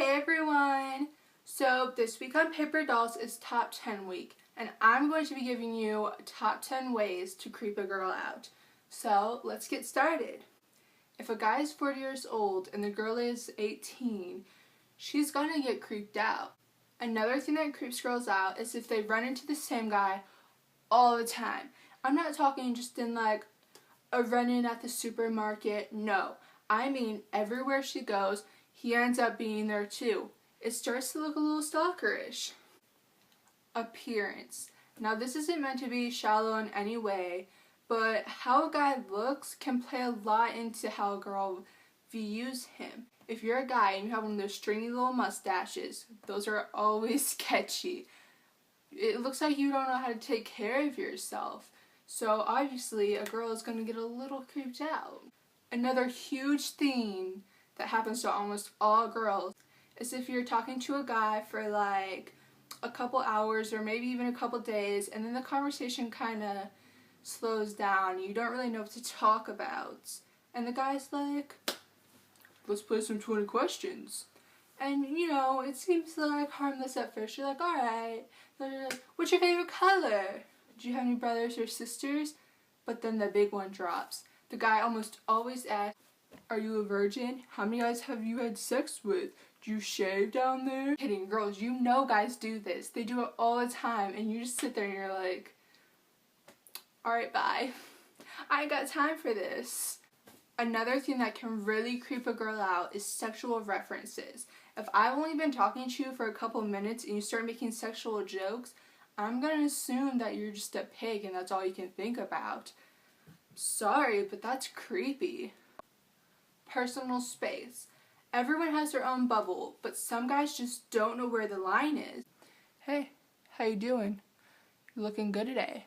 Hey everyone! So this week on Paper Dolls is Top 10 week, and I'm going to be giving you top 10 ways to creep a girl out. So let's get started. If a guy is 40 years old and the girl is 18, she's gonna get creeped out. Another thing that creeps girls out is if they run into the same guy all the time. I'm not talking just in like a run-in at the supermarket, no. I mean everywhere she goes, he ends up being there too. It starts to look a little stalkerish. Appearance. Now this isn't meant to be shallow in any way, but how a guy looks can play a lot into how a girl views him. If you're a guy and you have one of those stringy little mustaches, those are always sketchy. It looks like you don't know how to take care of yourself. So obviously a girl is going to get a little creeped out. Another huge thing that happens to almost all girls is if you're talking to a guy for like a couple hours or maybe even a couple days, and then the conversation kind of slows down. You don't really know what to talk about. And the guy's like, let's play some 20 questions. And you know, it seems like harmless at first. You're like, alright, what's your favorite color? Do you have any brothers or sisters? But then the big one drops. The guy almost always asks, are you a virgin? How many guys have you had sex with? Do you shave down there? Kidding, girls, you know guys do this. They do it all the time, and you just sit there and you're like, alright, bye. I ain't got time for this. Another thing that can really creep a girl out is sexual references. If I've only been talking to you for a couple minutes and you start making sexual jokes, I'm gonna assume that you're just a pig and that's all you can think about. Sorry, but that's creepy. Personal space. Everyone has their own bubble, but some guys just don't know where the line is. Hey, how you doing? You're looking good today.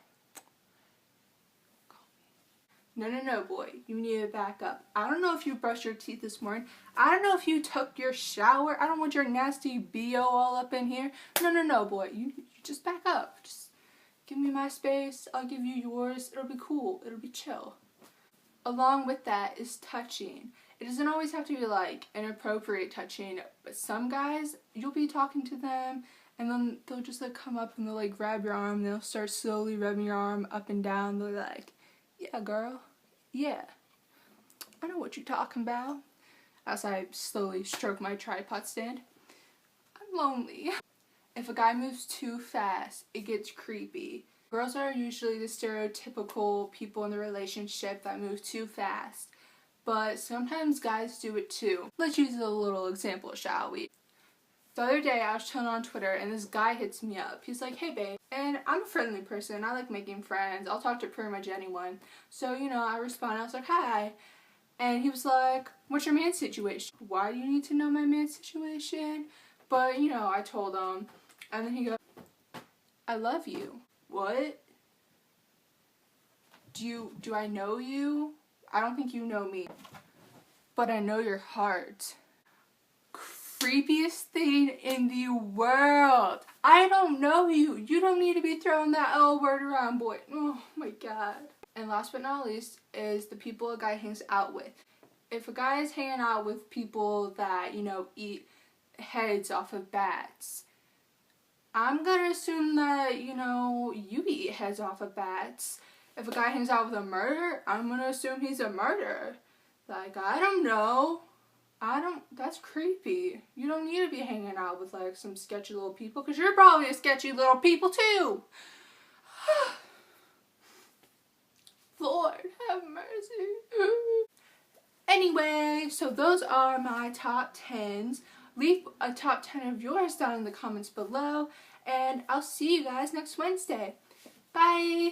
No, boy. You need to back up. I don't know if you brushed your teeth this morning. I don't know if you took your shower. I don't want your nasty BO all up in here. No, boy. You just back up. Just give me my space. I'll give you yours. It'll be cool. It'll be chill. Along with that is touching. It doesn't always have to be like inappropriate touching, but some guys, you'll be talking to them and then they'll just like come up and they'll like grab your arm and they'll start slowly rubbing your arm up and down. They're like, yeah, girl. Yeah. I know what you're talking about. As I slowly stroke my tripod stand. I'm lonely. If a guy moves too fast, it gets creepy. Girls are usually the stereotypical people in the relationship that move too fast, but sometimes guys do it too. Let's use a little example, shall we? The other day I was chilling on Twitter and this guy hits me up. He's like, hey babe, and I'm a friendly person. I like making friends. I'll talk to pretty much anyone. So, you know, I respond. I was like, hi. And he was like, what's your man situation? Why do you need to know my man situation? But, you know, I told him. And then he goes, I love you. What? Do I know you? I don't think you know me. But I know your heart. Creepiest thing in the world. I don't know you. You don't need to be throwing that L word around, boy. Oh my god. And last but not least is the people a guy hangs out with. If a guy is hanging out with people that, you know, eat heads off of bats, I'm gonna assume that, you know, you eat heads off of bats. If a guy hangs out with a murderer, I'm gonna assume he's a murderer. Like, I don't know. That's creepy. You don't need to be hanging out with like some sketchy little people because you're probably a sketchy little people too. Lord have mercy. Anyway, so those are my top 10s. Leave a top 10 of yours down in the comments below, and I'll see you guys next Wednesday. Bye!